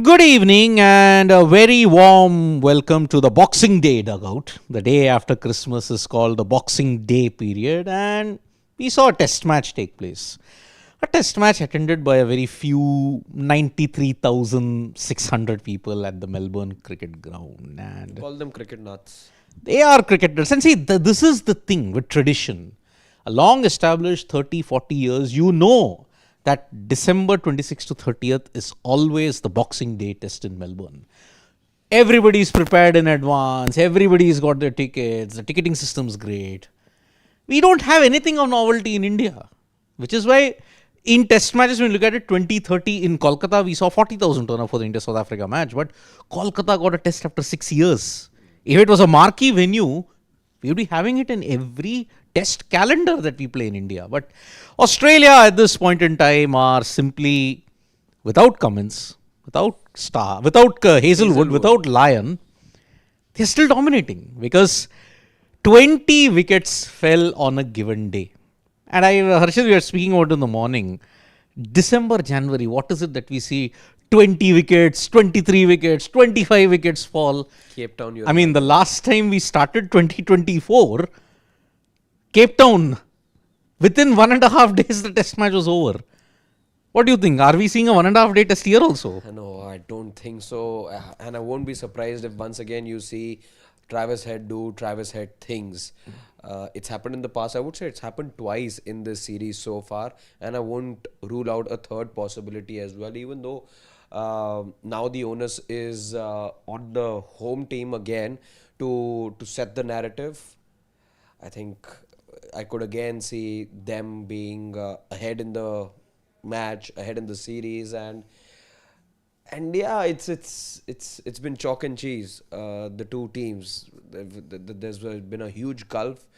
Good evening and a very warm welcome to the Boxing Day dugout. The day after Christmas is called the Boxing Day period, and we saw a test match take place. A test match attended by a very few 93,600 people at the Melbourne Cricket Ground. And Call them cricket nuts. they are cricketers. And see, this is the thing with tradition. A long established 30, 40 years, you know that December 26th to 30th is always the Boxing Day test in Melbourne. Everybody's prepared in advance, everybody's got their tickets, the ticketing system's great. We don't have anything of novelty in India, which is why in test matches, when you look at it, 2030 in Kolkata, we saw 40,000 turnout for the India-South Africa match, but Kolkata got a test after 6 years. If it was a marquee venue, we would be having it in every test calendar that we play in India. But Australia at this point in time are simply without Cummins, without Star, without Hazelwood, without Lyon. They're still dominating because 20 wickets fell on a given day. And Harshit, we were speaking about in the morning. December, January, what is it that we see? 20 wickets, 23 wickets, 25 wickets fall. Cape Town. I mean, the last time we started 2024, Cape Town, within 1.5 days, the test match was over. What do you think? Are we seeing a 1.5 day test here also? No, I don't think so. And I won't be surprised if once again you see Travis Head do Travis Head things. It's happened in the past. I would say it's happened twice in this series so far. And I won't rule out a third possibility as well, even though now the onus is on the home team again to set the narrative. I think I could again see them being ahead in the match, ahead in the series, and yeah, it's been chalk and cheese. The two teams, there's been a huge gulf,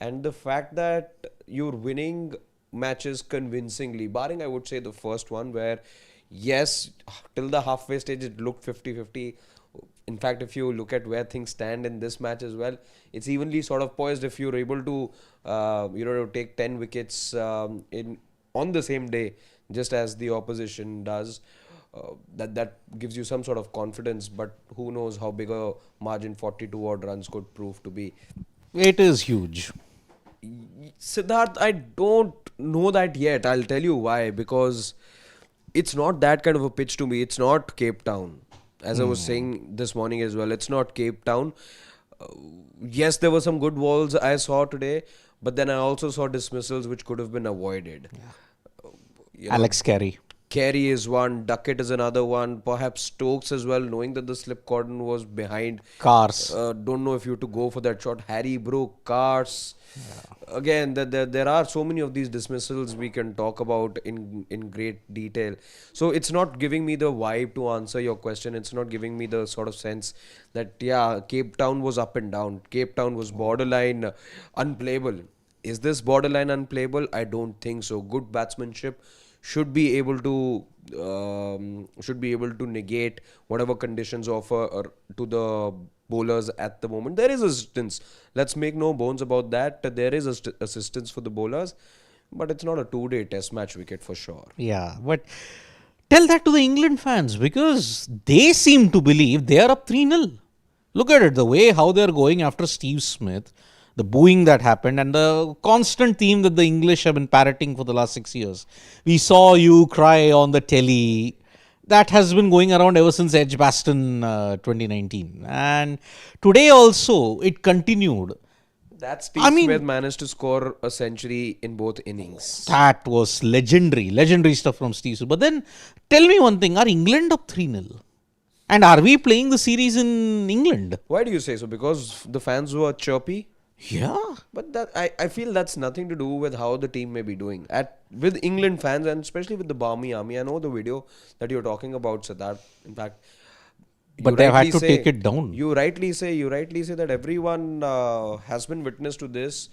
and the fact that you're winning matches convincingly, barring I would say the first one where yes, till the halfway stage it looked 50-50. In fact, if you look at where things stand in this match as well, it's evenly sort of poised if you're able to, take 10 wickets in on the same day, just as the opposition does. That gives you some sort of confidence, but who knows how big a margin 42 odd runs could prove to be. It is huge. Siddharth, I don't know that yet. I'll tell you why. Because it's not that kind of a pitch to me. It's not Cape Town. As I was saying this morning as well, it's not Cape Town. Uh, yes, there were some good balls I saw today, but then I also saw dismissals which could have been avoided. You know, Alex Carey. Carey is one, Duckett is another one, perhaps Stokes as well, knowing that the slip cordon was behind. Cars. Don't know if you have to go for that shot. Harry broke cars. Again, there are so many of these dismissals we can talk about in great detail. So it's not giving me the vibe to answer your question. It's not giving me the sort of sense that, yeah, Cape Town was up and down. Cape Town was borderline unplayable. Is this borderline unplayable? I don't think so. Good batsmanship should be able to negate whatever conditions offer to the bowlers at the moment. There is assistance. Let's make no bones about that. There is assistance for the bowlers, but it's not a 2-day test match wicket for sure. Yeah, but tell that to the England fans because they seem to believe they are up 3-0. Look at it, the way how they are going after Steve Smith, the booing that happened, and the constant theme that the English have been parroting for the last 6 years. We saw you cry on the telly. That has been going around ever since Edgbaston 2019. And today also, it continued. That Steve I mean, Smith managed to score a century in both innings. that was legendary stuff from Steve Smith. But then, tell me one thing, are England up 3-0? And are we playing the series in England? Why do you say so? Because the fans were chirpy? Yeah. But that I feel that's nothing to do with how the team may be doing. With England fans and especially with the Barmy Army, I know the video that you're talking about, Siddharth. In fact, But they've had to take it down. You rightly say that everyone has been witness to this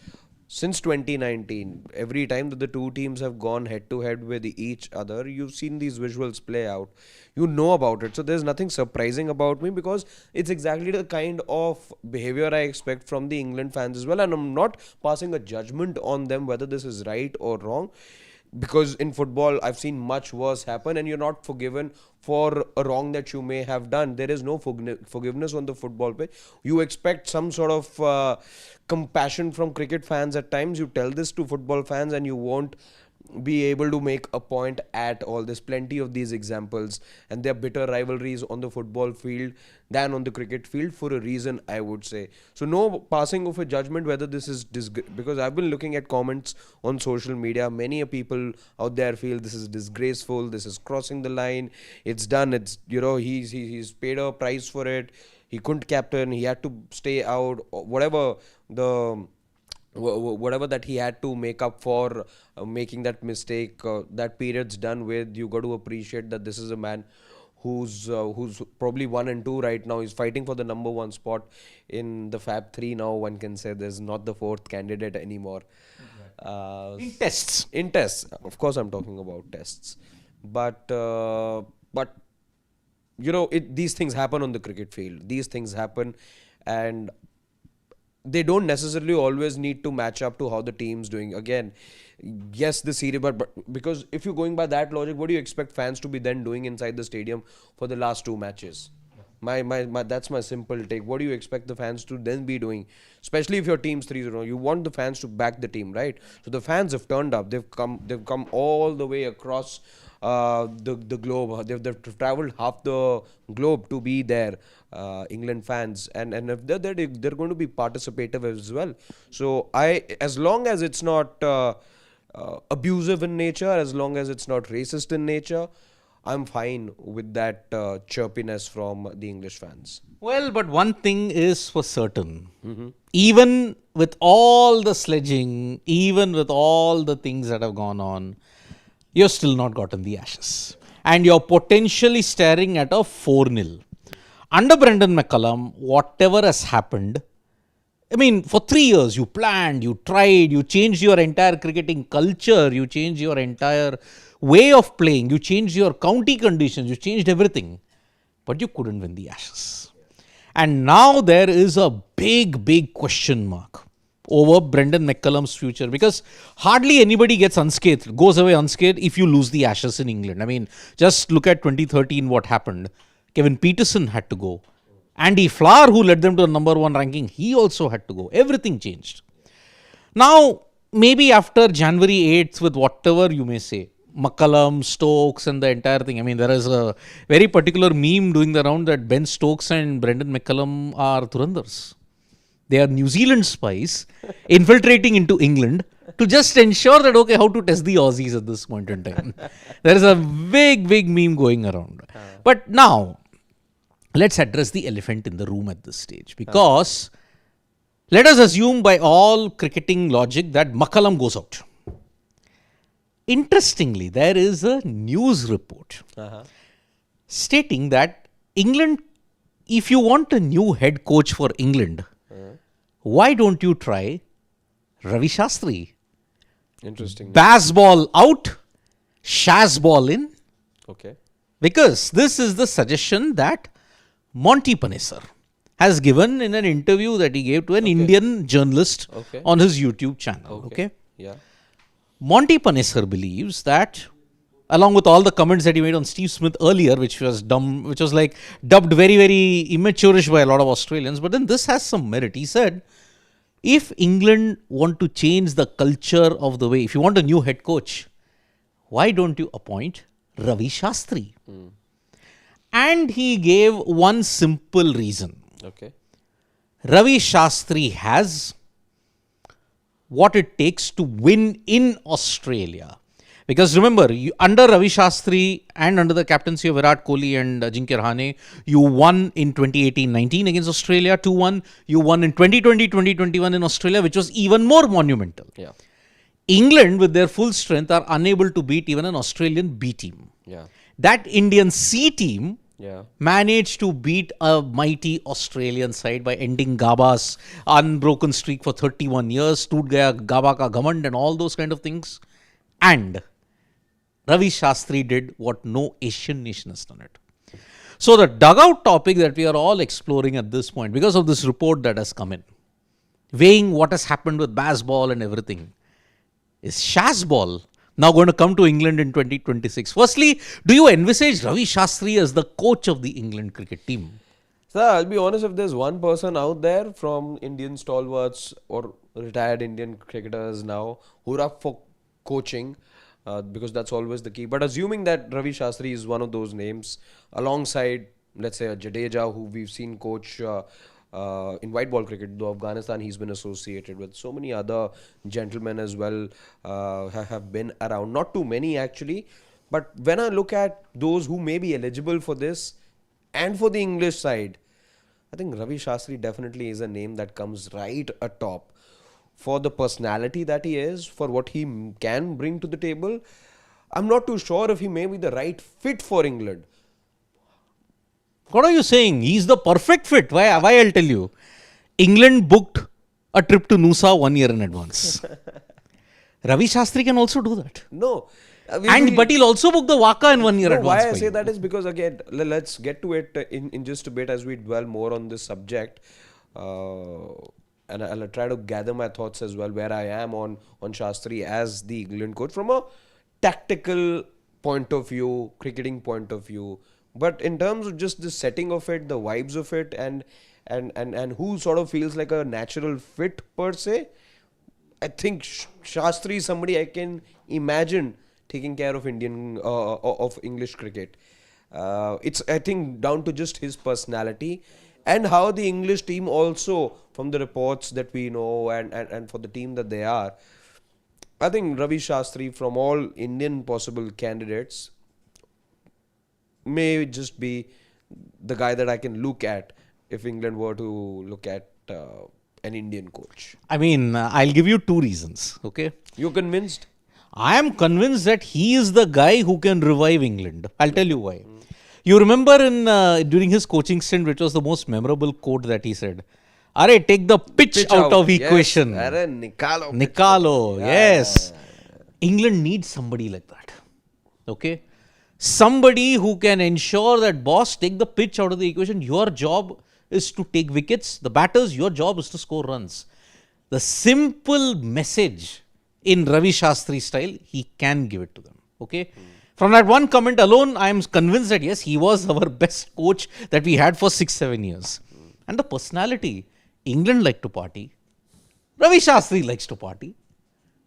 since 2019. Every time that the two teams have gone head to head with each other, you've seen these visuals play out. You know about it. So there's nothing surprising about me because it's exactly the kind of behavior I expect from the England fans as well. And I'm not passing a judgment on them whether this is right or wrong. because in football I've seen much worse happen, and you're not forgiven for a wrong that you may have done. There is no forgiveness on the football pitch. You expect some sort of compassion from cricket fans at times. You tell this to football fans and you won't be able to make a point at all. There's plenty of these examples, and there are bitter rivalries on the football field than on the cricket field for a reason, I would say. So no passing of a judgment whether this is because I've been looking at comments on social media. Many people out there feel this is disgraceful, this is crossing the line, it's done, it's, you know, he's paid a price for it, he couldn't captain, he had to stay out, or whatever that he had to make up for making that mistake. That period's done with. You got to appreciate that this is a man who's probably 1 and 2 right now. He's fighting for the number 1 spot in the Fab 3 now. One can say there's not the 4th candidate anymore. In tests. In tests, of course, I'm talking about tests. But you know, these things happen on the cricket field. These things happen, and they don't necessarily always need to match up to how the team's doing. Again, yes, the series, but because if you're going by that logic, what do you expect fans to be then doing inside the stadium for the last 2 matches? That's my simple take. What do you expect the fans to then be doing? Especially if your team's 3-0, you want the fans to back the team, right? So the fans have turned up. They've come all the way across the globe. They've traveled half the globe to be there. England fans, and if they're going to be participative as well. So as long as it's not abusive in nature, as long as it's not racist in nature, I'm fine with that chirpiness from the English fans. Well, but one thing is for certain. Even with all the sledging, even with all the things that have gone on, you've still not gotten the Ashes. And you're potentially staring at a 4-0. Under Brendan McCullum, whatever has happened, I mean, for 3 years, you planned, you tried, you changed your entire cricketing culture, you changed your entire way of playing, you changed your county conditions, you changed everything, but you couldn't win the Ashes. And now there is a big question mark over Brendan McCullum's future, because hardly anybody gets unscathed, goes away unscathed if you lose the Ashes in England. I mean, just look at 2013, what happened. Kevin Pietersen had to go. Andy Flower, who led them to the number 1 ranking, he also had to go. Everything changed. Now, maybe after January 8th, with whatever you may say, McCullum, Stokes and the entire thing. I mean, there is a very particular meme doing the round that Ben Stokes and Brendan McCullum are Thurandars. They are New Zealand spies infiltrating into England to just ensure that, okay, how to test the Aussies at this point in time. There is a big meme going around. But now, let's address the elephant in the room at this stage, because let us assume by all cricketing logic that McCullum goes out. Interestingly, there is a news report stating that England, if you want a new head coach for England, why don't you try Ravi Shastri? Interesting. Bazball out, Shazball in. Okay. Because this is the suggestion that Monty Panesar has given in an interview that he gave to an Indian journalist on his YouTube channel. Okay. Yeah. Monty Panesar believes that, along with all the comments that he made on Steve Smith earlier, which was dumb, which was like dubbed very immaturish by a lot of Australians, but then this has some merit. He said, if England want to change the culture of the way, if you want a new head coach, why don't you appoint Ravi Shastri? And he gave one simple reason. Okay. Ravi Shastri has what it takes to win in Australia. Because remember, under Ravi Shastri and under the captaincy of Virat Kohli and Ajinkya Rahane, you won in 2018-19 against Australia 2-1. You won in 2020-2021 in Australia, which was even more monumental. Yeah. England, with their full strength, are unable to beat even an Australian B team. Yeah. That Indian C team Yeah. managed to beat a mighty Australian side by ending Gaba's unbroken streak for 31 years, stood gaya Gaba ka ghamand and all those kind of things. And Ravi Shastri did what no Asian nation has done it. So the dugout topic that we are all exploring at this point, because of this report that has come in, weighing what has happened with Bazball and everything, is Shazball now going to come to England in 2026. Firstly, do you envisage Ravi Shastri as the coach of the England cricket team? Sir, I'll be honest, if there's one person out there from Indian stalwarts or retired Indian cricketers now who are up for coaching, because that's always the key. But assuming that Ravi Shastri is one of those names, alongside, let's say, a Jadeja, who we've seen coach in white ball cricket, though Afghanistan he's been associated with. So many other gentlemen as well have been around. Not too many actually. But when I look at those who may be eligible for this and for the English side, I think Ravi Shastri definitely is a name that comes right atop for the personality that he is, for what he can bring to the table. I'm not too sure if he may be the right fit for England. What are you saying? He's the perfect fit. Why I'll tell you. England booked a trip to Noosa 1 year in advance. Ravi Shastri can also do that. No. But he'll also book the Waka in 1 year advance. Why I say that is because, again, let's get to it in just a bit as we dwell more on this subject. And I'll try to gather my thoughts as well where I am on Shastri as the England coach from a tactical point of view, cricketing point of view. But in terms of just the setting of it, the vibes of it, and who sort of feels like a natural fit per se, I think Shastri is somebody I can imagine taking care of of English cricket. It's, I think, down to just his personality and how the English team also, from the reports that we know and for the team that they are, I think Ravi Shastri, from all Indian possible candidates, may just be the guy that I can look at if England were to look at an Indian coach. I mean, I'll give you two reasons. Okay. You convinced? I am convinced that he is the guy who can revive England. I'll tell you why. You remember during his coaching stint, which was the most memorable quote that he said, "Are take the pitch out of equation." Yes. Are Nikalo. Nikalo, yes. England needs somebody like that. Okay. Somebody who can ensure that, boss, take the pitch out of the equation. Your job is to take wickets. The batters, your job is to score runs. The simple message in Ravi Shastri style, he can give it to them. Okay. From that one comment alone, I am convinced that yes, he was our best coach that we had for 6-7 years. And the personality, England like to party. Ravi Shastri likes to party.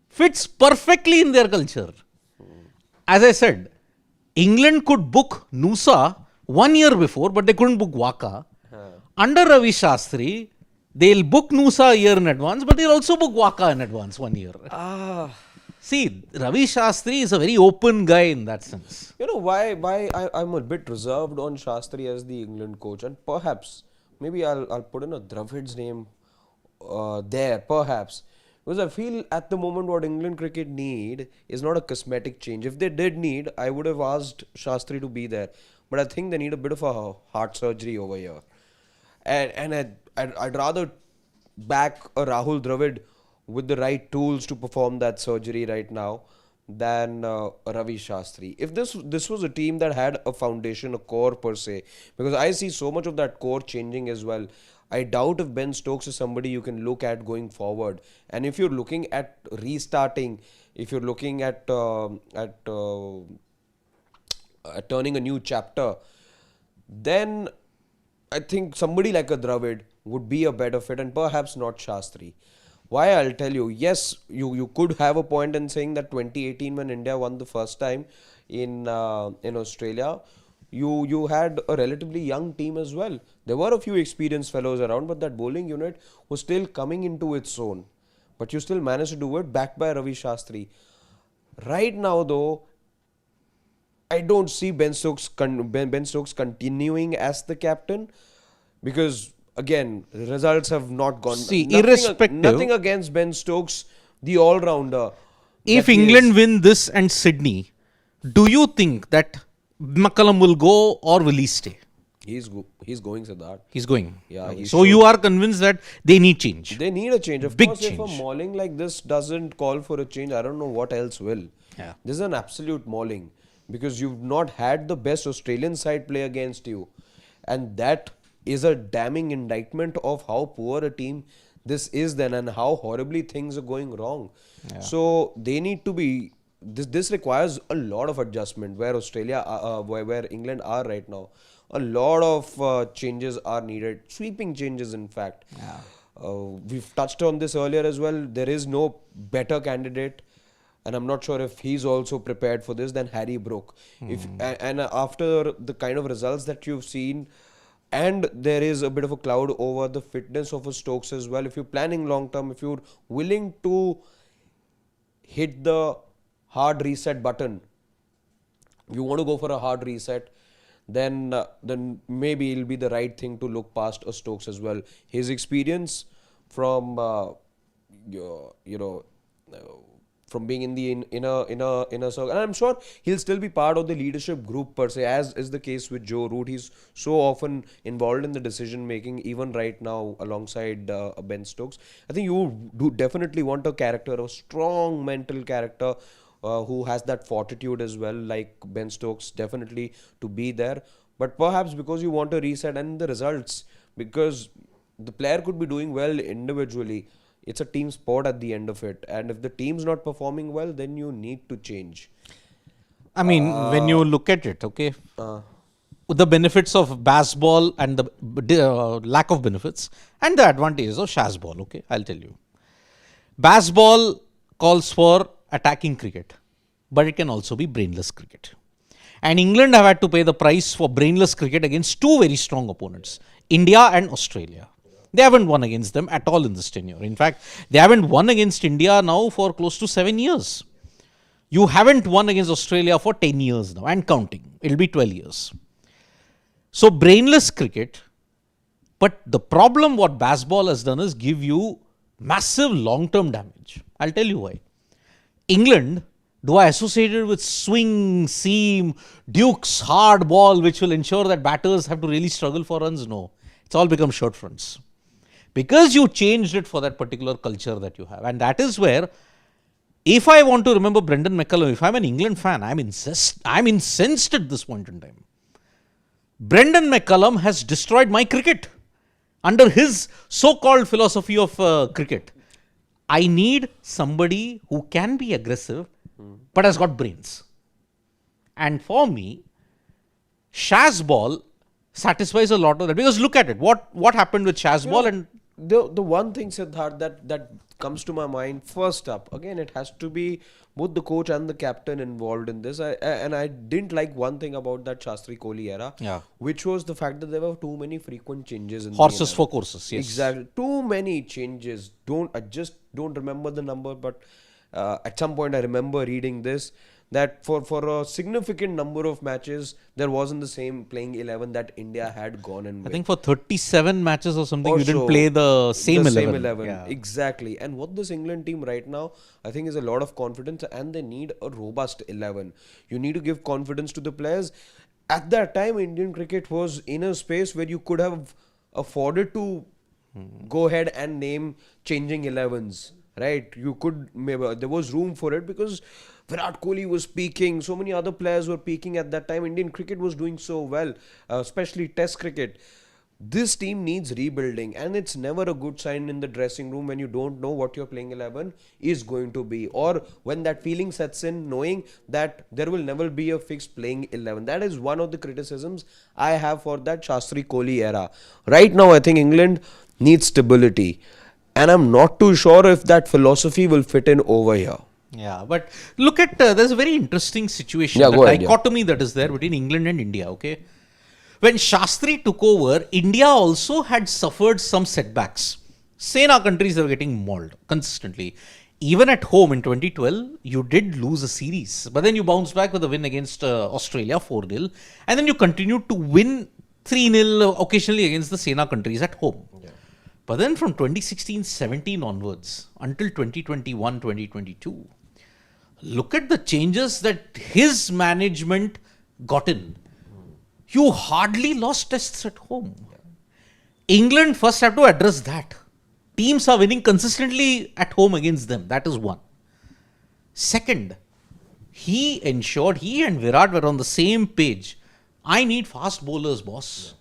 Fits perfectly in their culture. As I said, England could book Noosa 1 year before, but they couldn't book Waka. Under Ravi Shastri, they'll book Noosa a year in advance, but they'll also book Waka in advance 1 year. See, Ravi Shastri is a very open guy in that sense. You know why I'm a bit reserved on Shastri as the England coach, and perhaps maybe I'll put in a Dravid's name there, perhaps. Because I feel at the moment what England cricket need is not a cosmetic change. If they did need, I would have asked Shastri to be there. But I think they need a bit of a heart surgery over here. And I'd rather back a Rahul Dravid with the right tools to perform that surgery right now than Ravi Shastri. If this was a team that had a foundation, a core per se, because I see so much of that core changing as well. I doubt if Ben Stokes is somebody you can look at going forward. And if you're looking at restarting, if you're looking at turning a new chapter, then I think somebody like a Dravid would be a better fit, and perhaps not Shastri. Why? I'll tell you. Yes, you could have a point in saying that 2018 when India won the first time in Australia, you had a relatively young team as well. There were a few experienced fellows around, but that bowling unit was still coming into its own. But you still managed to do it, backed by Ravi Shastri. Right now, though, I don't see Ben Stokes continuing as the captain, because again, the results have not gone. See, irrespective, nothing against Ben Stokes, the all-rounder. If England win this and Sydney, do you think that McCullum will go or will he stay? He's going, Siddharth. He's going. Yeah. So you are convinced that they need change. They need a change. Of Big course, change. If a mauling like this doesn't call for a change, I don't know what else will. Yeah. This is an absolute mauling, because you've not had the best Australian side play against you, and that is a damning indictment of how poor a team this is then, and how horribly things are going wrong. Yeah. So they need to be this requires a lot of adjustment where where England are right now. A lot of changes are needed, sweeping changes, in fact. We've touched on this earlier as well. There is no better candidate, and I'm not sure if he's also prepared for this than Harry Brook. And after the kind of results that you've seen, and there is a bit of a cloud over the fitness of a Stokes as well. If you're planning long term, if you're willing to hit the hard reset button, if you want to go for a hard reset, then maybe it'll be the right thing to look past a Stokes as well. His experience from from being in the inner circle, and I'm sure he'll still be part of the leadership group per se, as is the case with Joe Root. He's so often involved in the decision making, even right now alongside Ben Stokes. I think you do definitely want a character, a strong mental character, who has that fortitude as well, like Ben Stokes, definitely to be there. But perhaps because you want a reset and the results, because the player could be doing well individually, it's a team sport at the end of it. And if the team's not performing well, then you need to change. I mean, when you look at it, okay, the benefits of Bazball and the lack of benefits and the advantages of Shazball, okay, I'll tell you. Bazball calls for attacking cricket, but it can also be brainless cricket. And England have had to pay the price for brainless cricket against two very strong opponents, India and Australia. They haven't won against them at all in this tenure. In fact, they haven't won against India now for close to 7 years. You haven't won against Australia for 10 years now and counting. It'll be 12 years. So brainless cricket, but the problem what Bazball has done is give you massive long-term damage. I'll tell you why. England, do I associate it with swing, seam, Duke's hard ball, which will ensure that batters have to really struggle for runs? No. It's all become short fronts. Because you changed it for that particular culture that you have. And that is where, if I want to remember Brendan McCullum, if I'm an England fan, I'm incensed at this point in time. Brendan McCullum has destroyed my cricket under his so-called philosophy of cricket. I need somebody who can be aggressive, but has got brains. And for me, Shazball satisfies a lot of that. Because look at it. What happened with Shazball and the one thing, Siddharth, that comes to my mind first up, again, it has to be both the coach and the captain involved in this. I didn't like one thing about that Shastri Kohli era, which was the fact that there were too many frequent changes in horses for courses. Yes, exactly, too many changes. I just don't remember the number, but at some point I remember reading this, that for a significant number of matches, there wasn't the same playing 11 that India had gone in with. I think for 37 matches or something, you didn't play the same 11. Yeah. Exactly. And what this England team right now, I think, is a lot of confidence, and they need a robust 11. You need to give confidence to the players. At that time, Indian cricket was in a space where you could have afforded to go ahead and name changing 11s. Right, you could, maybe there was room for it because Virat Kohli was peaking, so many other players were peaking at that time. Indian cricket was doing so well, especially Test cricket. This team needs rebuilding, and it's never a good sign in the dressing room when you don't know what your playing 11 is going to be, or when that feeling sets in, knowing that there will never be a fixed playing 11. That is one of the criticisms I have for that Shastri Kohli era. Right now, I think England needs stability. And I'm not too sure if that philosophy will fit in over here. Yeah, but look at, there's a very interesting situation, dichotomy that is there between England and India, okay? When Shastri took over, India also had suffered some setbacks. Sena countries were getting mauled consistently. Even at home in 2012, you did lose a series. But then you bounced back with a win against Australia, 4-0. And then you continued to win 3-0 occasionally against the Sena countries at home. Yeah. But then from 2016-17 onwards, until 2021-2022, look at the changes that his management got in. You hardly lost tests at home. England first have to address that. Teams are winning consistently at home against them. That is one. Second, he ensured, he and Virat were on the same page. I need fast bowlers, boss.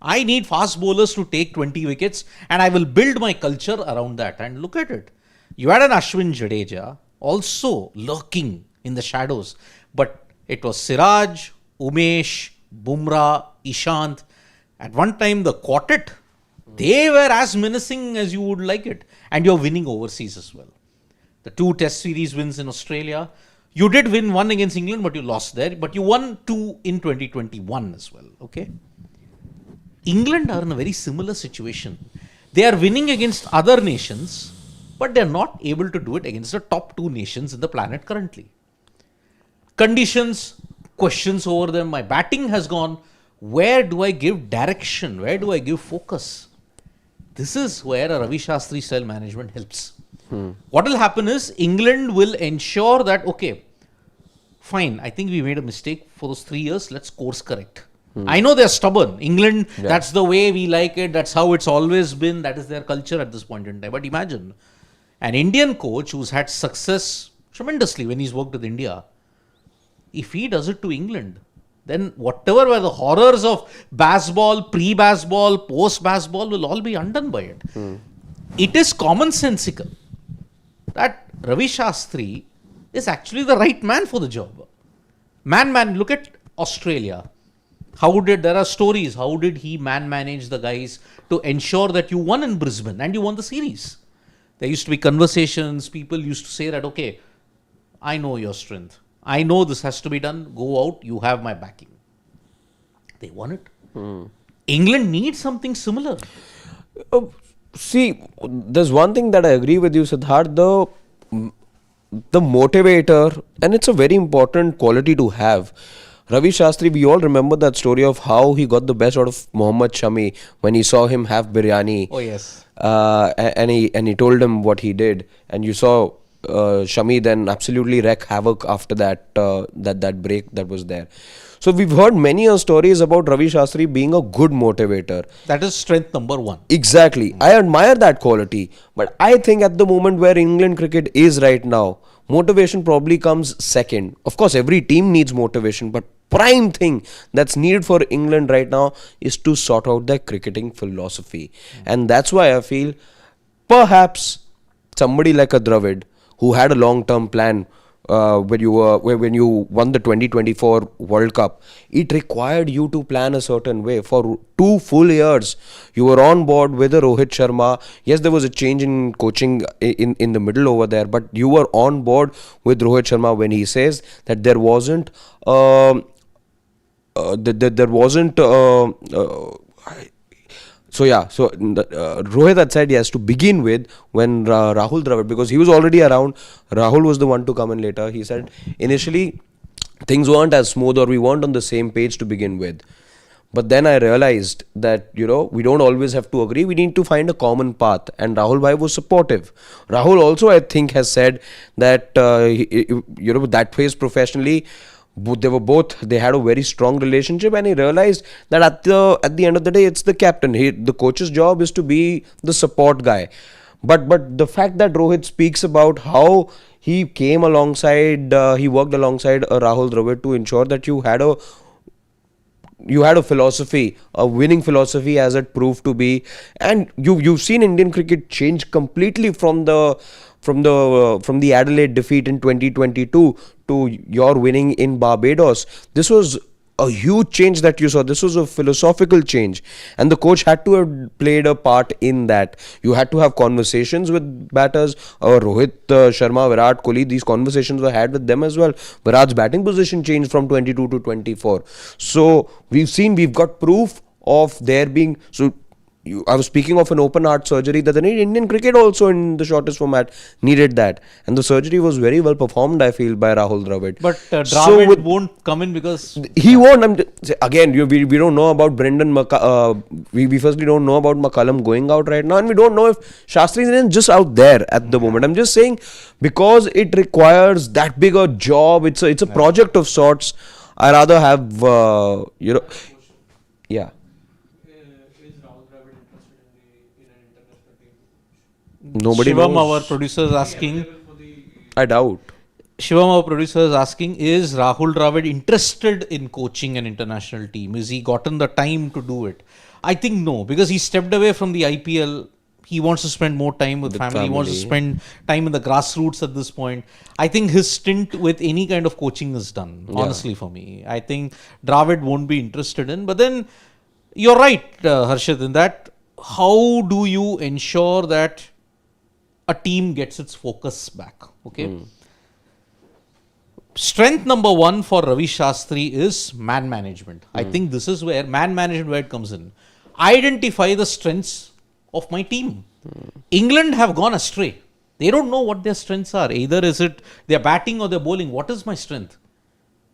I need fast bowlers to take 20 wickets, and I will build my culture around that. And look at it. You had an Ashwin Jadeja also lurking in the shadows. But it was Siraj, Umesh, Bumrah, Ishant. At one time, the quartet, they were as menacing as you would like it. And you're winning overseas as well. The 2 test series wins in Australia. You did win 1 against England, but you lost there. But you won 2 in 2021 as well. Okay. England are in a very similar situation. They are winning against other nations, but they're not able to do it against the top 2 nations in the planet currently. Conditions, questions over them. My batting has gone. Where do I give direction? Where do I give focus? This is where a Ravi Shastri style management helps. What will happen is England will ensure that, okay, fine, I think we made a mistake for those 3 years. Let's course correct. I know they're stubborn. England, that's the way we like it. That's how it's always been. That is their culture at this point in time. But imagine an Indian coach who's had success tremendously when he's worked with India. If he does it to England, then whatever were the horrors of Bazball, pre-Bazball, post-Bazball will all be undone by it. It is commonsensical that Ravi Shastri is actually the right man for the job. Look at Australia. There are stories, how did he manage the guys to ensure that you won in Brisbane and you won the series? There used to be conversations, people used to say that, okay, I know your strength. I know this has to be done. Go out, you have my backing. They won it. England needs something similar. See, there's one thing that I agree with you, Siddharth, the motivator, and it's a very important quality to have. Ravi Shastri, we all remember that story of how he got the best out of Mohammad Shami when he saw him have biryani. Oh, yes. And he told him what he did. And you saw Shami then absolutely wreak havoc after that break that was there. So we've heard many stories about Ravi Shastri being a good motivator. That is strength number 1. Exactly. I admire that quality. But I think at the moment where England cricket is right now, motivation probably comes second. Of course, every team needs motivation, but prime thing that's needed for England right now is to sort out their cricketing philosophy. And that's why I feel perhaps somebody like a Dravid who had a long-term plan when you won the 2024 World Cup, it required you to plan a certain way. For 2 full years, you were on board with a Rohit Sharma. Yes, there was a change in coaching in the middle over there, but you were on board with Rohit Sharma when he says that there wasn't Rohit had said yes to begin with when Rahul Dravid, because he was already around, Rahul was the one to come in later. He said initially things weren't as smooth or we weren't on the same page to begin with. But then I realized that, we don't always have to agree. We need to find a common path. And Rahul Bhai was supportive. Rahul also, I think, has said that, that phase professionally, they had a very strong relationship, and he realized that at the end of the day, it's the captain. The coach's job is to be the support guy. But the fact that Rohit speaks about how he came alongside, he worked alongside Rahul Dravid to ensure that you had a philosophy, a winning philosophy, as it proved to be, and you've seen Indian cricket change completely from the Adelaide defeat in 2022 to your winning in Barbados. This was a huge change that you saw. This was a philosophical change, and the coach had to have played a part in that. You had to have conversations with batters. Rohit Sharma, Virat Kohli, these conversations were had with them as well. Virat's batting position changed from 22 to 24. So we've got proof of there being. I was speaking of an open heart surgery that the Indian cricket also in the shortest format needed that, and the surgery was very well performed, I feel, by Rahul Dravid. But Dravid won't come in because he won't. Again, we don't know about Brendan. We firstly don't know about McCullum going out right now, and we don't know if Shastri is just out there at the moment. I'm just saying because it requires that big a job. It's a project of sorts. I rather have yeah. Nobody Shivam, knows. our producer, is asking. I doubt. Shivam, our producer, is asking: is Rahul Dravid interested in coaching an international team? Is he gotten the time to do it? I think no, because he stepped away from the IPL. He wants to spend more time with family. He wants to spend time in the grassroots at this point. I think his stint with any kind of coaching is done, honestly, for me. I think Dravid won't be interested in. But then, you're right, Harshit, in that how do you ensure that a team gets its focus back? Okay. Strength number one for Ravi Shastri is man management. I think this is where man management where it comes in. Identify the strengths of my team. England have gone astray. They don't know what their strengths are. Either is it they're batting or they're bowling. What is my strength?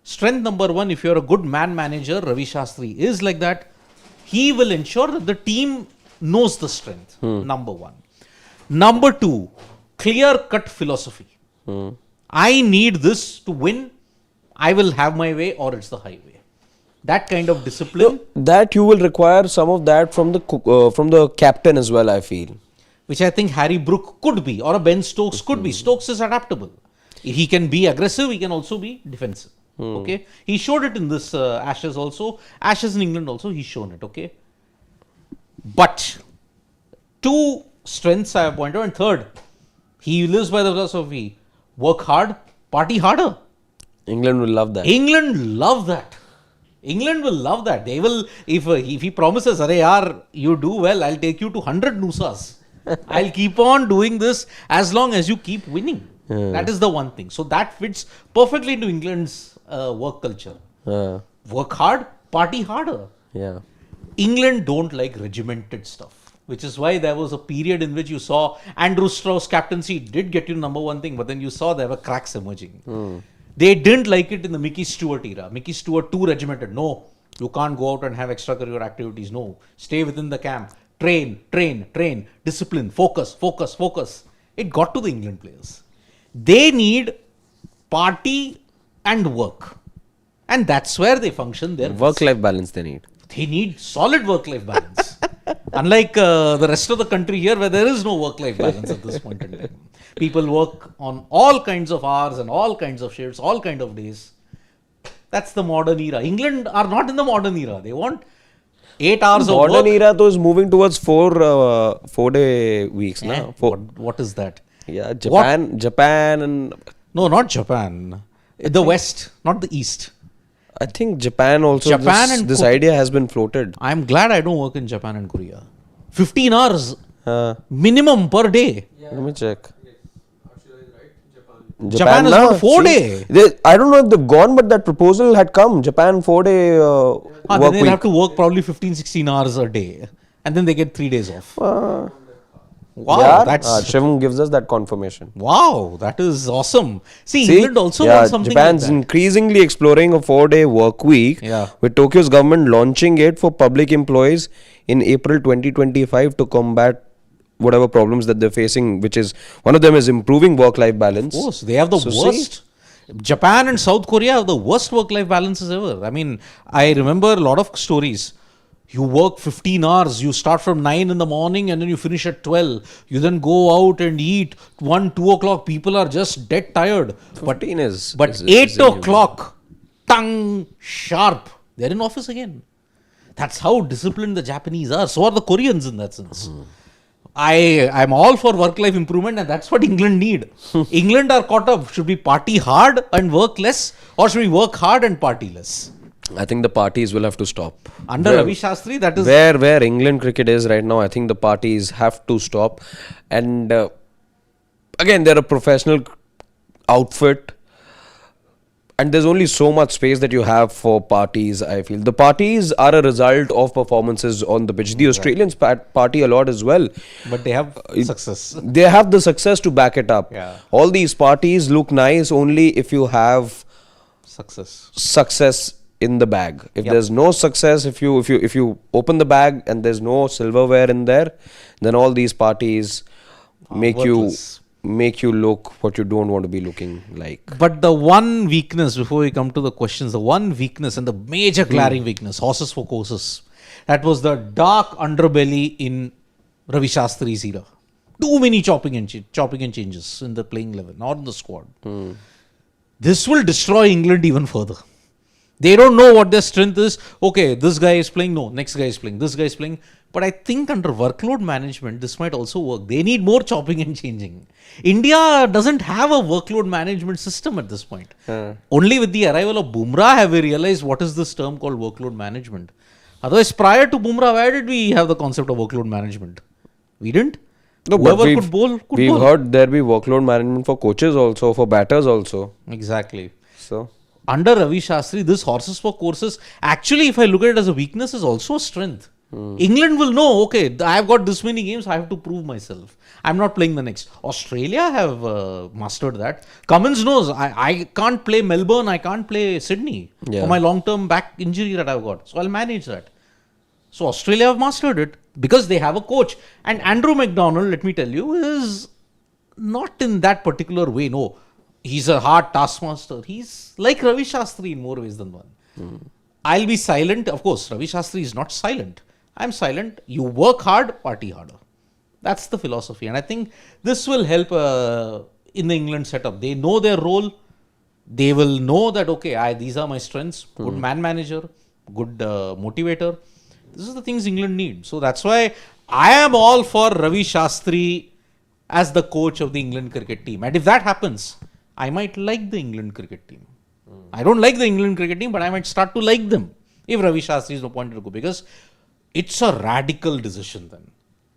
Strength number one, if you're a good man manager, Ravi Shastri is like that. He will ensure that the team knows the strength. Number one. Number two, clear cut philosophy. I need this to win. I will have my way or it's the highway. That kind of discipline. That you will require some of that from the captain as well, I feel. Which I think Harry Brook could be, or a Ben Stokes could be. Stokes is adaptable. He can be aggressive, he can also be defensive. Okay, he showed it in this Ashes also. Ashes in England also, he's shown it. Okay, but two strengths I have pointed out, and third, he lives by the philosophy: work hard, party harder. England will love that. England love that. England will love that. They will, if he promises, "Arey yaar, you do well, I'll take you to 100 Nusas. I'll keep on doing this as long as you keep winning." That is the one thing. So that fits perfectly into England's work culture. Work hard, party harder. Yeah. England don't like regimented stuff, which is why there was a period in which you saw Andrew Strauss captaincy did get you number one thing, but then you saw there were cracks emerging. They didn't like it in the Mickey Stewart era. Mickey Stewart too regimented. No, you can't go out and have extracurricular activities. No, stay within the camp. Train, train, train. Discipline, focus, focus, focus. It got to the England players. They need party and work. And that's where they function their Work-life balance they need. They need solid work-life balance. Unlike the rest of the country here where there is no work-life balance at this point in time. People work on all kinds of hours and all kinds of shifts, all kinds of days. That's the modern era. England are not in the modern era. They want 8 hours of work. Modern era though is moving towards 4-day weeks now. What is that? Yeah, Japan and... No, not Japan. The West, not the East. I think Japan also, this idea has been floated. I'm glad I don't work in Japan and Korea. 15 hours minimum per day. Let me check. Japan is now, not 4-day. I don't know if they've gone, but that proposal had come. Japan 4-day work then they'll week. have to work probably 15-16 hours a day. And then they get 3 days off. Wow, yeah, that's... Shivam gives us that confirmation. Wow, that is awesome. See England also wants something Japan's like that. increasingly exploring a 4-day work week, with Tokyo's government launching it for public employees in April 2025 to combat whatever problems that they're facing, which is, one of them is improving work-life balance. Of course, they have the worst. Japan and South Korea have the worst work-life balances ever. I mean, I remember a lot of stories. You work 15 hours, you start from 9 in the morning and then you finish at 12. You then go out and eat 1-2 o'clock. People are just dead tired. 15 But 8 o'clock, tongue sharp, they're in office again. That's how disciplined the Japanese are. So are the Koreans in that sense. I'm all for work-life improvement and that's what England need. England are caught up. Should we party hard and work less, or should we work hard and party less? I think the parties will have to stop. Under Ravi Shastri, that is... Where England cricket is right now, I think the parties have to stop. And again, they're a professional outfit. And there's only so much space that you have for parties, I feel. The parties are a result of performances on the pitch. The Australians party a lot as well. But they have success. They have the success to back it up. Yeah. All these parties look nice only if you have success in the bag. If there's no success, if you open the bag and there's no silverware in there, then all these parties make you look what you don't want to be looking like. But the one weakness, before we come to the questions, the one weakness and the major glaring weakness, horses for courses, that was the dark underbelly in Ravi Shastri's era. Too many chopping and changes in the playing level, not in the squad. This will destroy England even further. They don't know what their strength is. Okay, this guy is playing. No, next guy is playing. This guy is playing. But I think under workload management, this might also work. They need more chopping and changing. India doesn't have a workload management system at this point. Only with the arrival of Bumrah have we realized what is this term called workload management. Otherwise, prior to Bumrah, where did we have the concept of workload management? We didn't. No, but Whoever could bowl, could we've bowl. heard there be workload management for coaches also, for batters also. Exactly. So Under Ravi Shastri, this horses for courses, actually, if I look at it as a weakness, is also a strength. England will know, okay, I've got this many games, I have to prove myself. I'm not playing the next. Australia have mastered that. Cummins knows, I can't play Melbourne, I can't play Sydney for my long-term back injury that I've got. So I'll manage that. So Australia have mastered it because they have a coach. And Andrew McDonald, let me tell you, is not in that particular way. No, he's a hard taskmaster. He's like Ravi Shastri in more ways than one. I'll be silent. Of course, Ravi Shastri is not silent. I'm silent. You work hard, party harder. That's the philosophy. And I think this will help in the England setup. They know their role. They will know that, okay, these are my strengths. Good man manager, good motivator. This is the things England need. So that's why I am all for Ravi Shastri as the coach of the England cricket team. And if that happens, I might like the England cricket team. I don't like the England cricket team, but I might start to like them if Ravi Shastri is appointed to go, because it's a radical decision then.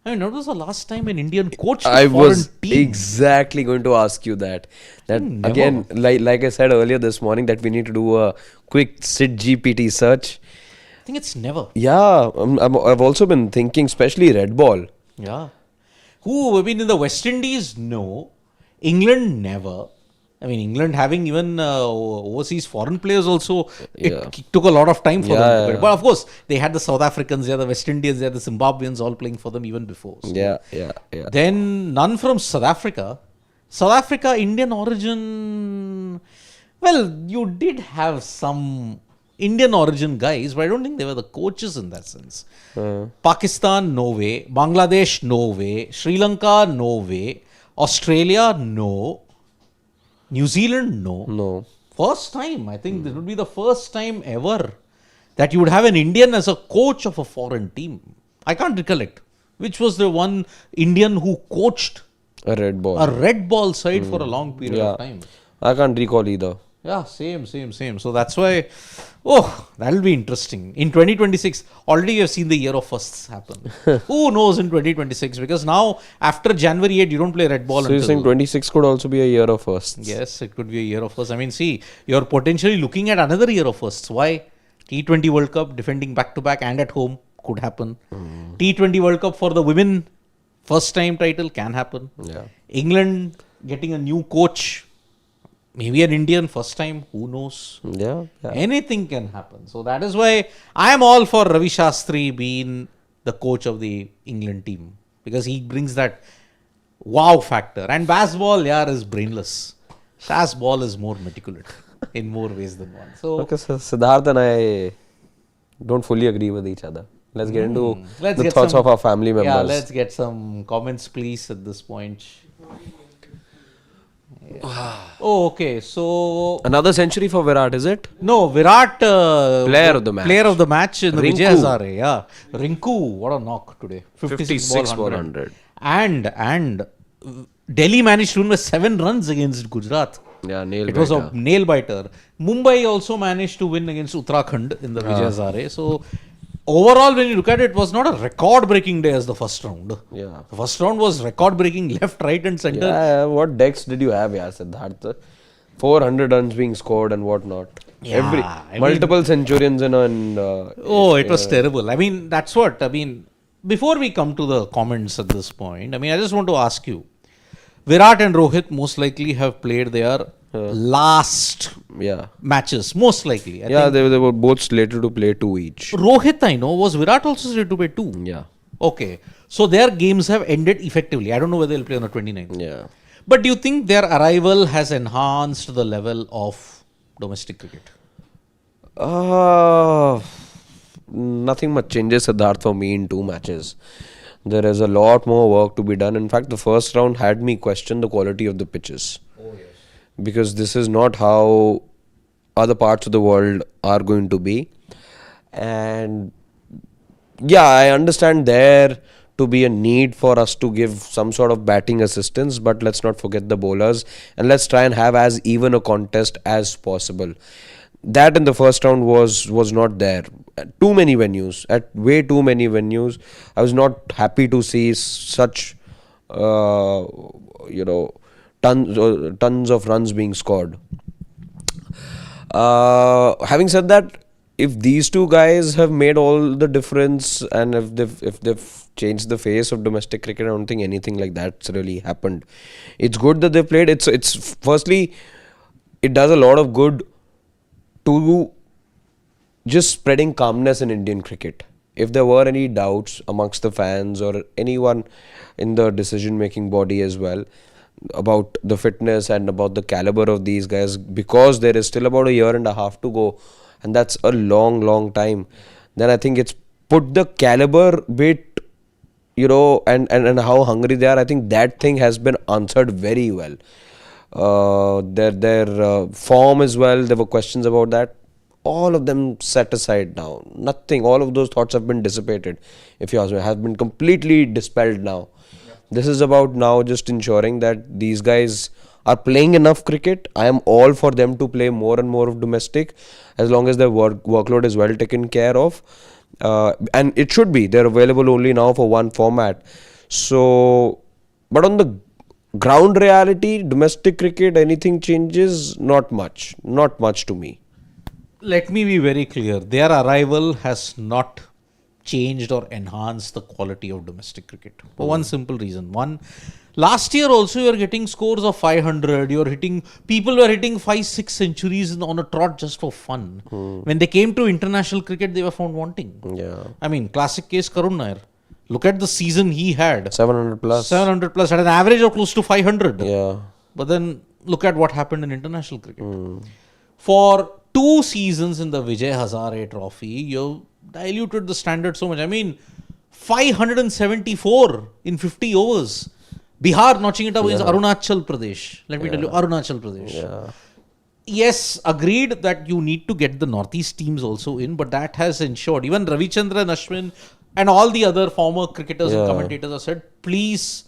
I mean, when was the last time an Indian coached a I foreign was team? exactly going to ask you that. That Never. again, like I said earlier this morning, that we need to do a quick SID GPT search. I think it's never. Yeah, I've also been thinking, especially red ball. Yeah. Who, I mean, in the West Indies, no. England, never. I mean, England having even overseas foreign players also, it took a lot of time for them to get. But of course, they had the South Africans, they had the West Indians, they had the Zimbabweans all playing for them even before. So Yeah. then none from South Africa. South Africa, Indian origin, well, you did have some Indian origin guys, but I don't think they were the coaches in that sense. Pakistan, no way. Bangladesh, no way. Sri Lanka, no way. Australia, no. New Zealand, no. No. First time, I think this would be the first time ever that you would have an Indian as a coach of a foreign team. I can't recollect which was the one Indian who coached A red ball. a red ball side for a long period of time. I can't recall either. Yeah, same. So that's why, that'll be interesting. In 2026, already we have seen the year of firsts happen. Who knows in 2026? Because now, after January 8, you don't play red ball So you're saying 26 could also be a year of firsts? Yes, it could be a year of firsts. I mean, see, you're potentially looking at another year of firsts. Why? T20 World Cup, defending back-to-back and at home, could happen. T20 World Cup for the women, first time title, can happen. Yeah. England getting a new coach, maybe an Indian first time, who knows? Yeah. Anything can happen. So that is why I am all for Ravi Shastri being the coach of the England team, because he brings that wow factor. And Bazball, is brainless. Bazball is more meticulous in more ways than one. So Okay, so Siddharth and I don't fully agree with each other. Let's get into Let's the get thoughts some- of our family members. yeah, let's get some comments, please, at this point. Okay. So Another century for Virat, is it? no, Virat Player of the match. Player of the match in the Rinku. VIJAY HAZARE. Yeah, Rinku, what a knock today. 56 for 100. And Delhi managed to win with 7 runs against Gujarat. Yeah, nail It was a biter. nail biter. Mumbai also managed to win against Uttarakhand in the VIJAY HAZARE. So overall, when you look at it, it was not a record-breaking day as the first round. Yeah. The first round was record-breaking left, right and center. Yeah, what decks did you have, Siddharth? 400 runs being scored and whatnot. Yeah, I mean- Multiple centurions in It was terrible. I mean, that's what. I mean, before we come to the comments at this point, I mean, I just want to ask you, Virat and Rohit most likely have played their last Yeah. matches, most likely. I Yeah, think they were both slated to play 2 each. Rohit, I know, was Virat also slated to play 2? Yeah. Okay. So their games have ended effectively. I don't know whether they'll play on the 29th. Yeah. But do you think their arrival has enhanced the level of domestic cricket? Nothing much changes, Siddharth, for me in 2 matches. There is a lot more work to be done. In fact, the first round had me question the quality of the pitches. Because this is not how other parts of the world are going to be. And yeah, I understand there to be a need for us to give some sort of batting assistance, but let's not forget the bowlers and let's try and have as even a contest as possible. That in the first round was not there. At too many venues, at way too many venues. I was not happy to see such, uh, you know, tons of runs being scored. Having said that, if these two guys have made all the difference and if they've changed the face of domestic cricket, I don't think anything like that's really happened. It's good that they played. It's firstly, it does a lot of good to just spreading calmness in Indian cricket. If there were any doubts amongst the fans or anyone in the decision-making body as well about the fitness and about the caliber of these guys, because there is still about a year and a half to go, and that's a long time, then I think it's put the caliber bit, and how hungry they are. I think that thing has been answered very well. Their form as well, there were questions about that. All of them set aside now. Nothing, all of those thoughts have been dissipated, if you ask me, have been completely dispelled now. This is about now just ensuring that these guys are playing enough cricket. I am all for them to play more and more of domestic, as long as their workload is well taken care of. And it should be. They're available only now for one format. So, but on the ground reality, domestic cricket, anything changes? Not much. Not much to me. Let me be very clear. Their arrival has not changed or enhanced the quality of domestic cricket for one simple reason. One, last year also you are getting scores of 500. People were hitting 5-6 centuries on a trot just for fun. When they came to international cricket, they were found wanting. Yeah. I mean, classic case Karun Nair. Look at the season he had. 700 plus. 700 plus, had an average of close to 500. Yeah. But then look at what happened in international cricket. For 2 seasons in the VIJAY HAZARE trophy, you diluted the standard so much. I mean, 574 in 50 overs. Bihar notching it up against Arunachal Pradesh. Let me tell you, Arunachal Pradesh. Yeah. Yes, agreed that you need to get the Northeast teams also in, but that has ensured, even Ravichandran, Ashwin and all the other former cricketers and commentators have said, please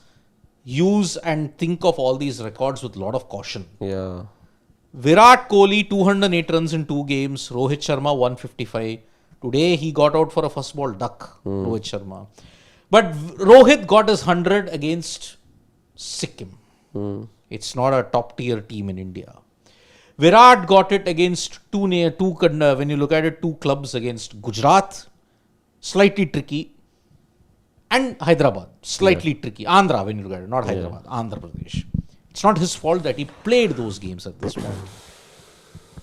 use and think of all these records with a lot of caution. Yeah. Virat Kohli 208 runs in 2 games, Rohit Sharma 155. Today he got out for a first ball duck, Rohit Sharma. But Rohit got his 100 against Sikkim. It's not a top tier team in India. Virat got it against when you look at it, 2 clubs against Gujarat, slightly tricky, and Hyderabad, slightly tricky. Andhra, when you look at it, not Hyderabad, Andhra Pradesh. It's not his fault that he played those games at this point.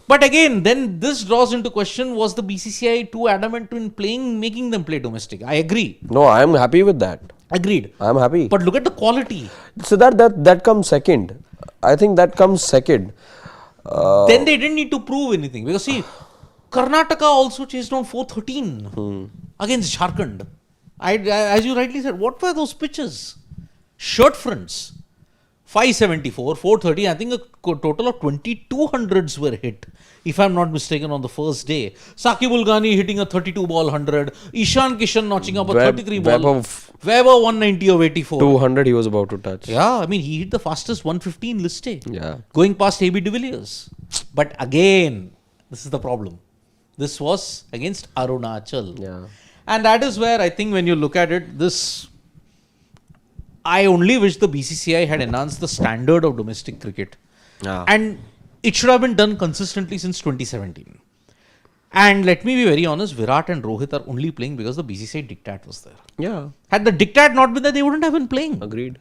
But again, then this draws into question, was the BCCI too adamant in making them play domestic? I agree. No, I am happy with that. Agreed. I am happy. But look at the quality. So that comes second. I think that comes second. Then they didn't need to prove anything. Because see, Karnataka also chased on 413 against Jharkhand. As you rightly said, what were those pitches? Shirt fronts. 574, 430, I think a total of 2200s were hit, if I'm not mistaken, on the first day. Saqib Ul Ghani hitting a 32 ball 100, Ishan Kishan notching up a 33 ball, Weber 190 of 84. 200 he was about to touch. Yeah, I mean, he hit the fastest 115 list day, going past AB de Villiers. But again, this is the problem. This was against Arunachal. Yeah. And that is where I think when you look at it, I only wish the BCCI had enhanced the standard of domestic cricket. And it should have been done consistently since 2017. And let me be very honest, Virat and Rohit are only playing because the BCCI diktat was there. Yeah. Had the diktat not been there, they wouldn't have been playing. Agreed.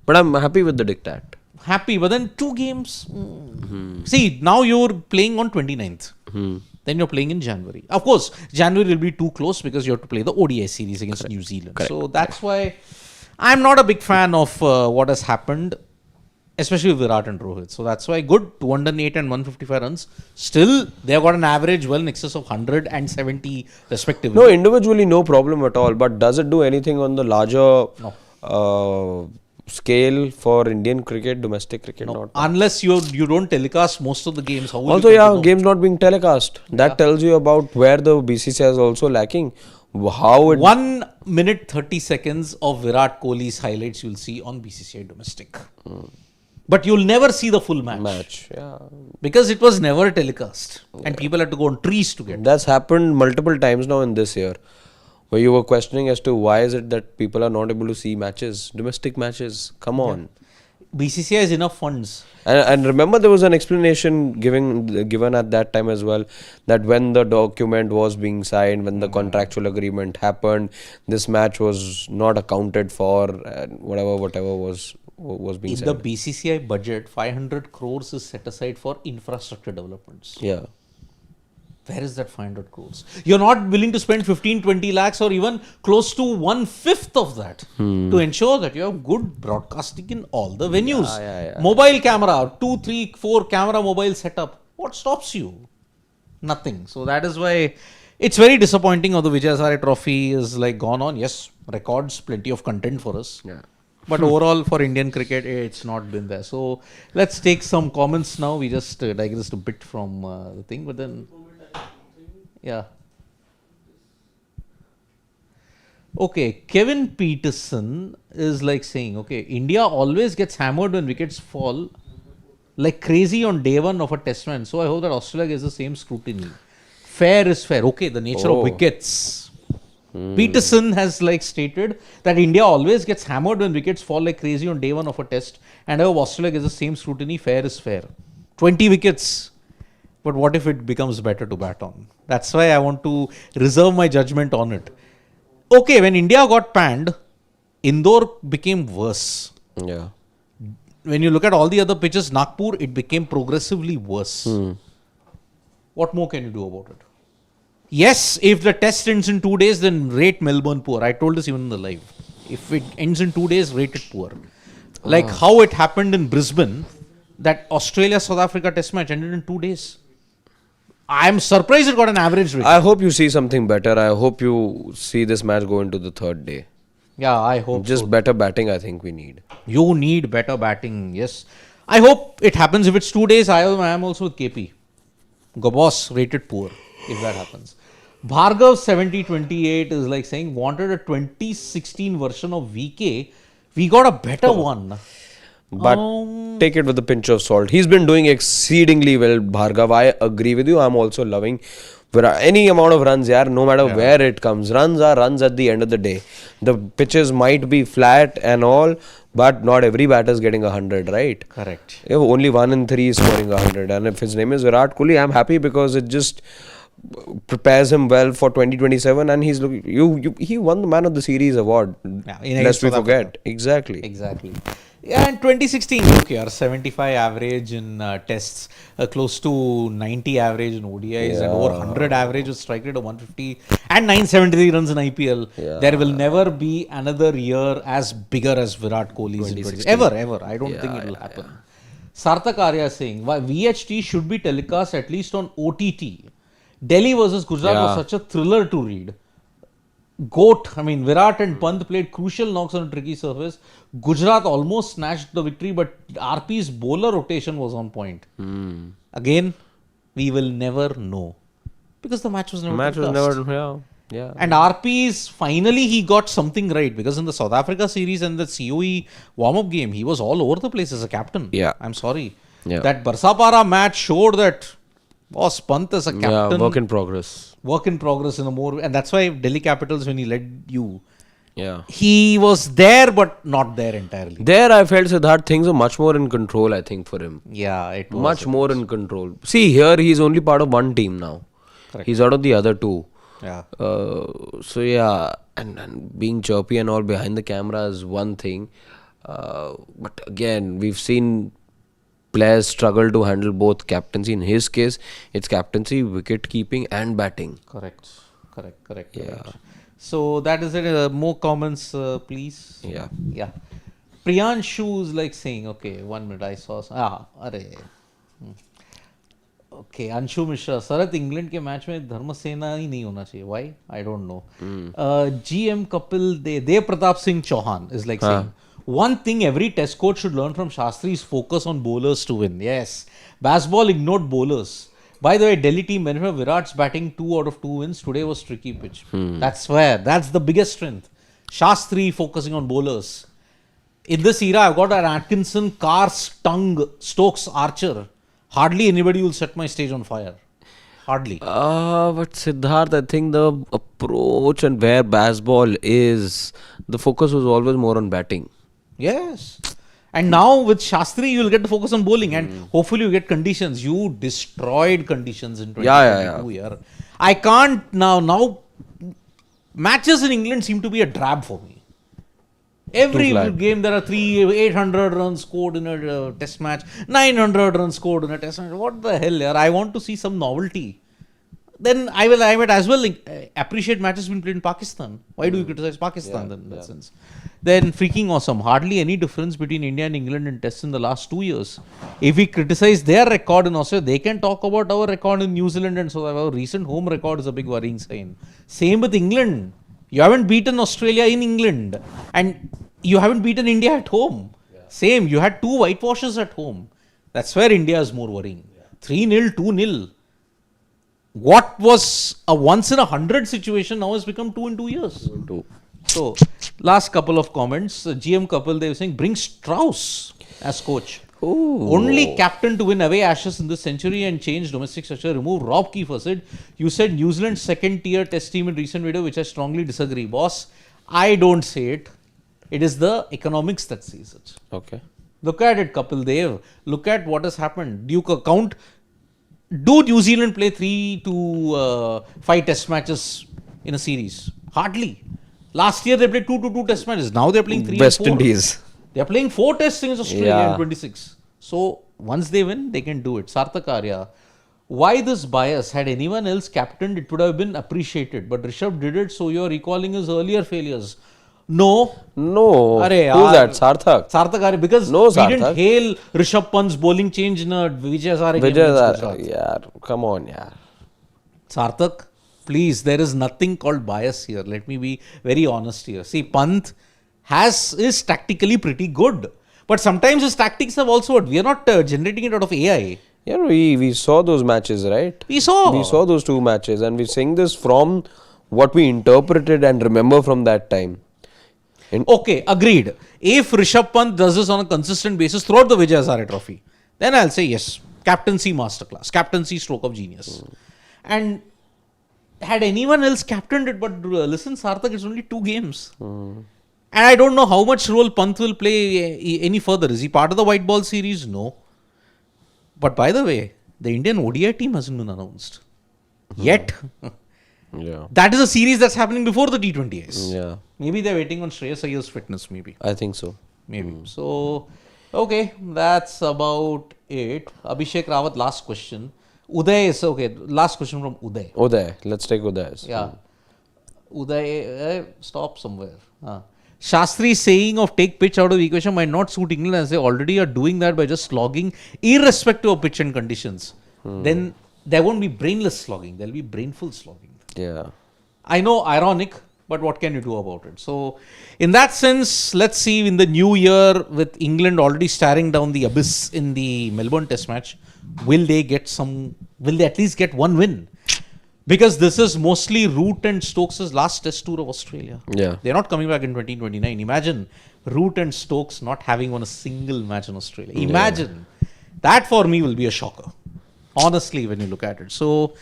But I'm happy with the diktat. Happy, but then 2 games. See, now you're playing on 29th. Then you're playing in January. Of course, January will be too close because you have to play the ODI series against New Zealand. So that's why I'm not a big fan of what has happened, especially with Virat and Rohit. So that's why good, 208 and 155 runs. Still, they have got an average well in excess of 170 respectively. No, individually no problem at all. But does it do anything on the larger scale for Indian cricket, domestic cricket? No. Not unless you don't telecast most of the games. How will also, games not being telecast. That tells you about where the BCCI is also lacking. How it 1 minute 30 seconds of Virat Kohli's highlights you'll see on BCCI domestic. But you'll never see the full match. yeah. Because it was never telecast. And people had to go on trees to get it. That's happened multiple times now in this year, where you were questioning as to why is it that people are not able to see matches, domestic matches. Come on. BCCI has enough funds. And remember, there was an explanation given at that time as well, that when the document was being signed, when the contractual agreement happened, this match was not accounted for, and whatever was being In said. the BCCI budget, 500 crores is set aside for infrastructure developments. Yeah. Where is that 500 crores? You're not willing to spend 15-20 lakhs or even close to 1/5 of that to ensure that you have good broadcasting in all the venues. Mobile camera, 2, 3, 4 camera mobile setup. What stops you? Nothing. So that is why it's very disappointing how the Vijay HAZARE trophy is like gone on. Yes, records, plenty of content for us. Yeah. But overall for Indian cricket, it's not been there. So let's take some comments now. We just digressed a bit from the thing, but then... Yeah. Okay, Kevin Peterson is like saying, okay, India always gets hammered when wickets fall like crazy on day one of a test match. So I hope that Australia gets the same scrutiny. Fair is fair. Okay, the nature of wickets. Peterson has like stated that India always gets hammered when wickets fall like crazy on day one of a test. And I hope Australia gets the same scrutiny. Fair is fair. 20 wickets. But what if it becomes better to bat on? That's why I want to reserve my judgment on it. Okay, when India got panned, Indore became worse. Yeah. When you look at all the other pitches, Nagpur, it became progressively worse. What more can you do about it? Yes, if the test ends in 2 days, then rate Melbourne poor. I told this even in the live. If it ends in 2 days, rate it poor. Like how it happened in Brisbane, that Australia-South Africa test match ended in 2 days. I'm surprised it got an average rating. I hope you see something better. I hope you see this match go into the third day. Yeah, I hope Just so. better batting, I think we need. You need better batting, yes. I hope it happens. If it's 2 days, I am also with KP. Gobos rated poor if that happens. Bhargav 7028 is like saying, wanted a 2016 version of VK. We got a better one. But take it with a pinch of salt. He's been doing exceedingly well, Bhargav. I agree with you. I'm also loving any amount of runs, no matter where it comes. Runs are runs at the end of the day. The pitches might be flat and all, but not every batter is getting 100, right? Correct. If only 1 in 3 is scoring 100. And if his name is Virat Kohli, I'm happy because it just prepares him well for 2027. And he's looking. He won the Man of the Series award. Lest we forget. Exactly. Yeah, in 2016, UKR 75 average in tests, close to 90 average in ODIs, and over 100 average with strike rate of 150 and 973 runs in IPL. There will never be another year as bigger as Virat Kohli's in 2016. Ever. I don't think it will happen. Sarthak Arya saying, why VHT should be telecast at least on OTT. Delhi versus Gujarat was such a thriller to read. Virat and Pant played crucial knocks on a tricky surface. Gujarat almost snatched the victory, but RP's bowler rotation was on point. Again, we will never know. Because the match was never And RP's, finally he got something right. Because in the South Africa series and the COE warm-up game, he was all over the place as a captain. I'm sorry. That Barsapara match showed that Pant as a captain. Work in progress In a more, and that's why Delhi Capitals, when he led you, he was there but not there entirely. There I felt Siddharth things are much more in control, I think, for him. It was much more in control. See, here he's only part of one team now. Correct. He's out of the other two. So and being chirpy and all behind the camera is one thing. But again, we've seen players struggle to handle both captaincy. In his case, it's captaincy, wicket keeping and batting. Correct. So that is it. More comments, please. Priyanshu is like saying, okay, 1 minute, I saw. Okay, Anshu Mishra, Sarath England के match में धर्मसेना ही नहीं होना चाहिए. Why? I don't know. GM Kapil Dev Pratap Singh Chauhan is like saying, one thing every test coach should learn from Shastri is focus on bowlers to win. Yes. Bazball ignored bowlers. By the way, Delhi team, whenever Virat's batting 2 out of 2 wins, today was tricky pitch. That's the biggest strength. Shastri focusing on bowlers. In this era, I've got an Atkinson, Carr, Stung, Stokes, Archer. Hardly anybody will set my stage on fire. Hardly. But Siddharth, I think the approach and where Bazball is, the focus was always more on batting. Yes. And now with Shastri, you'll get to focus on bowling and hopefully you get conditions. You destroyed conditions in 2022. Yeah. I can't now matches in England seem to be a drab for me. Every game there are 800 runs scored in a test match, 900 runs scored in a test match. What the hell, yaar? I want to see some novelty. Then I might as well appreciate matches being played in Pakistan. Why do you criticize Pakistan then in that sense? Then freaking awesome. Hardly any difference between India and England in tests in the last 2 years. If we criticize their record in Australia, they can talk about our record in New Zealand and so our recent home record is a big worrying sign. Same with England. You haven't beaten Australia in England and you haven't beaten India at home. Same. You had 2 whitewashes at home. That's where India is more worrying. 3-0, 2-0. What was a once in 100 situation now has become 2 in 2 years. So, last couple of comments. GM couple, they were saying, bring Strauss as coach. Ooh. Only captain to win away Ashes in this century and change domestic structure. Remove Rob Keefer said, you said New Zealand's second tier test team in recent video, which I strongly disagree. Boss, I don't say it. It is the economics that says it. Okay. Look at it, Kapil Dev. Look at what has happened. Do New Zealand play 3 to 5 test matches in a series? Hardly. Last year they played 2 to 2 test matches. Now they're playing 3 West and 4. Indies. They're playing 4 tests against Australia in 26. So once they win, they can do it. Sarthak Arya. Why this bias? Had anyone else captained, it would have been appreciated. But Rishabh did it, so you're recalling his earlier failures. No. Who's that? Sarthak? Sarthak Arya. Because we didn't hail Rishabh Pant's bowling change in a VIJAY HAZARE game. Yeah, come on, yeah. Sarthak, please, there is nothing called bias here. Let me be very honest here. See, Pant is tactically pretty good. But sometimes his tactics have also, we are not generating it out of AI. Yeah, we saw those matches, right? We saw those 2 matches and we're saying this from what we interpreted and remember from that time. Okay, agreed. If Rishabh Pant does this on a consistent basis throughout the VIJAY HAZARE trophy, then I'll say yes, captaincy masterclass, captaincy stroke of genius. And had anyone else captained it, but listen, Sarthak, it's only 2 games. And I don't know how much role Pant will play any further. Is he part of the white ball series? No. But by the way, the Indian ODI team hasn't been announced yet. Yeah. That is a series that's happening before the T20Is. Yeah. Maybe they're waiting on Shreyas Iyer's fitness, maybe. I think so. Maybe. So, okay, that's about it. Abhishek Rawat, last question. Uday is, okay, last question from Uday. Uday, let's take Uday's. Yeah. Uday, stop somewhere. Shastri's saying of take pitch out of the equation might not suit England as they already are doing that by just slogging irrespective of pitch and conditions. Then there won't be brainless slogging, there'll be brainful slogging. Yeah. I know, ironic, but what can you do about it? So, in that sense, let's see in the new year with England already staring down the abyss in the Melbourne Test match, will they at least get 1 win? Because this is mostly Root and Stokes' last test tour of Australia. Yeah. They're not coming back in 2029. Imagine Root and Stokes not having won a single match in Australia. Imagine. That for me will be a shocker. Honestly, when you look at it. So,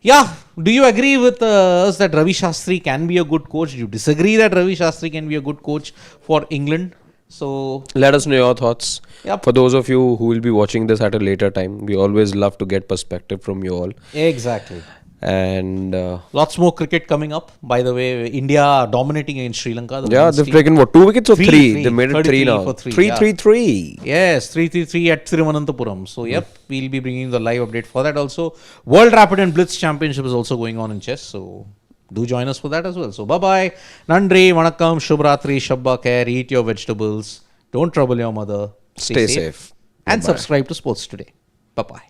yeah, do you agree with us that Ravi Shastri can be a good coach? Do you disagree that Ravi Shastri can be a good coach for England? So, let us know your thoughts. Yep. For those of you who will be watching this at a later time, we always love to get perspective from you all. Exactly. And lots more cricket coming up. By the way, India dominating against Sri Lanka. They've taken what, 2 wickets or 3? They made it 3 now. 3-3-3. Yes, 3-3-3 at Thiruvananthapuram. So, yep, we'll be bringing the live update for that also. World Rapid and Blitz Championship is also going on in chess. So, do join us for that as well. So, bye-bye. Nandri, Vanakkam, Shubhratri, Shabba Khair, eat your vegetables. Don't trouble your mother. Stay safe. And Bye-bye. subscribe to Sports Today. Bye-bye.